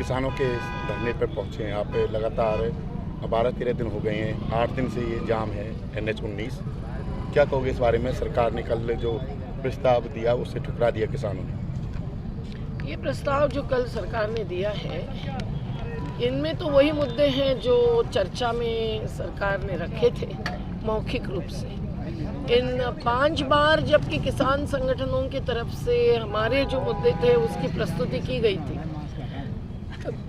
किसानों के धरने पर पहुंचे हैं आप लगातार 12-13 दिन हो गए हैं, 8 दिन से ये जाम है NH-19। क्या कहोगे इस बारे में? सरकार ने कल जो प्रस्ताव दिया उससे ठुकरा दिया किसानों ने। ये प्रस्ताव जो कल सरकार ने दिया है, इनमें तो वही मुद्दे हैं जो चर्चा में सरकार ने रखे थे मौखिक रूप से। इन 5 बार जबकि किसान संगठनों की तरफ से हमारे जो मुद्दे थे उसकी प्रस्तुति की गई थी,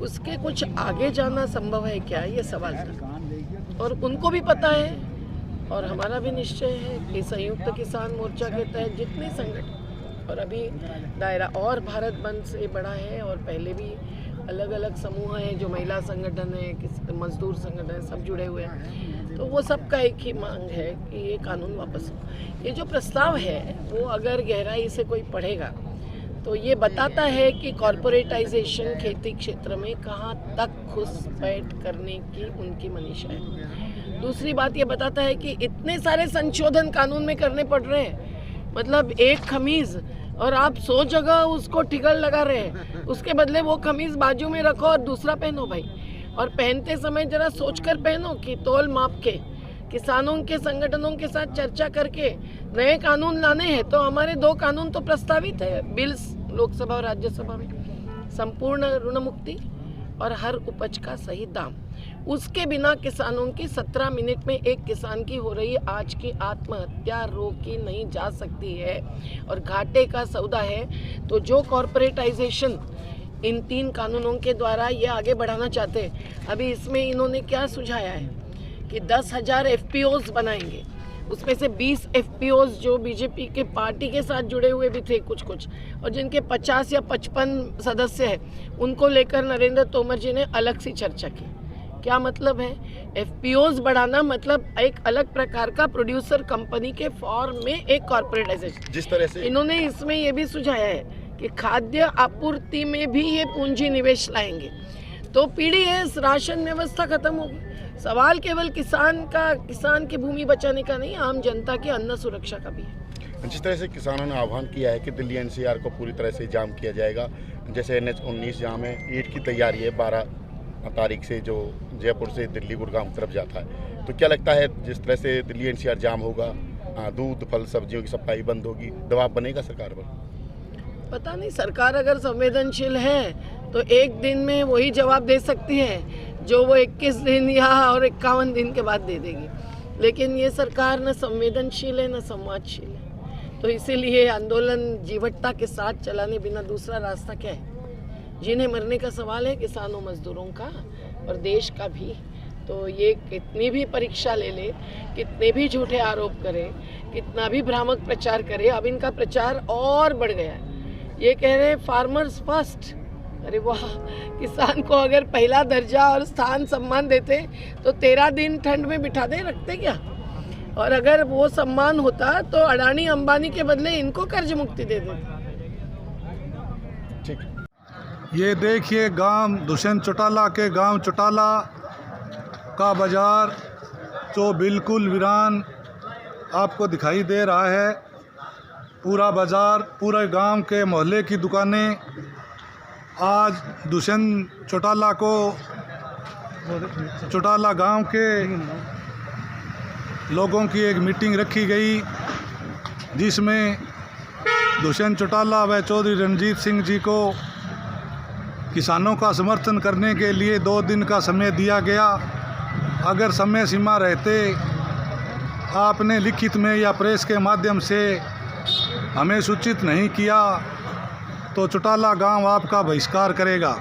उसके कुछ आगे जाना संभव है क्या, ये सवाल था। और उनको भी पता है और हमारा भी निश्चय है कि संयुक्त किसान मोर्चा के तहत जितने संगठन, और अभी दायरा और भारत बंद से बड़ा है और पहले भी अलग अलग समूह हैं जो महिला संगठन है, मजदूर संगठन है, सब जुड़े हुए हैं, तो वो सबका एक ही मांग है कि ये कानून वापस हो। ये जो प्रस्ताव है वो अगर गहराई से कोई पढ़ेगा तो ये बताता है कि कॉरपोरेटाइजेशन खेती क्षेत्र में कहाँ तक घुसपैठ करने की उनकी मनीषा है। दूसरी बात ये बताता है कि इतने सारे संशोधन कानून में करने पड़ रहे हैं, मतलब एक खमीज और आप 100 जगह उसको ठिगड़ लगा रहे हैं, उसके बदले वो खमीज बाजू में रखो और दूसरा पहनो भाई। और पहनते समय जरा सोचकर पहनो कि तौल माप के किसानों के संगठनों के साथ चर्चा करके नए कानून लाने हैं। तो हमारे 2 कानून तो प्रस्तावित है बिल्स लोकसभा और राज्यसभा में, संपूर्ण ऋण मुक्ति और हर उपज का सही दाम। उसके बिना किसानों की 17 मिनट में एक किसान की हो रही आज की आत्महत्या रोकी नहीं जा सकती है और घाटे का सौदा है। तो जो कॉरपोरेटाइजेशन इन 3 कानूनों के द्वारा ये आगे बढ़ाना चाहते हैं, अभी इसमें इन्होंने क्या सुझाया है कि 10,000 FPOs बनाएंगे, उसमें से 20 FPOs जो बीजेपी के पार्टी के साथ जुड़े हुए भी थे कुछ और जिनके 50 या 55 सदस्य हैं, उनको लेकर नरेंद्र तोमर जी ने अलग सी चर्चा की। क्या मतलब है? FPOs बढ़ाना मतलब एक अलग प्रकार का प्रोड्यूसर कंपनी के फॉर्म में एक कॉर्पोरेटाइजेशन। जिस तरह से इन्होंने इसमें ये भी सुझाया है कि खाद्य आपूर्ति में भी ये पूंजी निवेश लाएंगे, तो पीडीएस राशन व्यवस्था खत्म होगी। सवाल केवल किसान की भूमि बचाने का नहीं, आम जनता की अन्न सुरक्षा का भी है। जिस तरह से किसानों ने आह्वान किया है कि दिल्ली NCR को पूरी तरह से जाम किया जाएगा, जैसे NH-19 जाम है, ईद की तैयारी है 12 तारीख से जो जयपुर से दिल्ली गुड़गांव तरफ जाता है, तो क्या लगता है जिस तरह से दिल्ली NCR जाम होगा, दूध फल सब्जियों की सप्लाई बंद होगी, दबाव बनेगा सरकार पर? पता नहीं, सरकार अगर संवेदनशील है तो एक दिन में वही जवाब दे सकती है जो वो 21 दिन या और 51 दिन के बाद दे देगी। लेकिन ये सरकार न संवेदनशील है न संवादशील है, तो इसीलिए आंदोलन जीवटता के साथ चलाने बिना दूसरा रास्ता क्या है? जिन्हें मरने का सवाल है किसानों मजदूरों का और देश का भी। तो ये कितनी भी परीक्षा ले ले, कितने भी झूठे आरोप करे, कितना भी भ्रामक प्रचार करे, अब इनका प्रचार और बढ़ गया है। ये कह रहे फार्मर्स फर्स्ट। अरे वाह, किसान को अगर पहला दर्जा और स्थान सम्मान देते तो 13 दिन ठंड में बिठा दे रखते क्या? और अगर वो सम्मान होता तो अडानी अंबानी के बदले इनको कर्ज मुक्ति दे देते। ठीक। ये देखिए गांव दुष्यंत चौटाला के गांव चौटाला का बाज़ार जो बिल्कुल वीरान आपको दिखाई दे रहा है। पूरा बाज़ार, पूरे गांव के मोहल्ले की दुकानें, आज दुष्यंत चौटाला गांव के लोगों की एक मीटिंग रखी गई जिसमें दुष्यंत चौटाला व चौधरी रणजीत सिंह जी को किसानों का समर्थन करने के लिए 2 दिन का समय दिया गया। अगर समय सीमा रहते आपने लिखित में या प्रेस के माध्यम से हमें सूचित नहीं किया तो चौटाला गांव आपका बहिष्कार करेगा।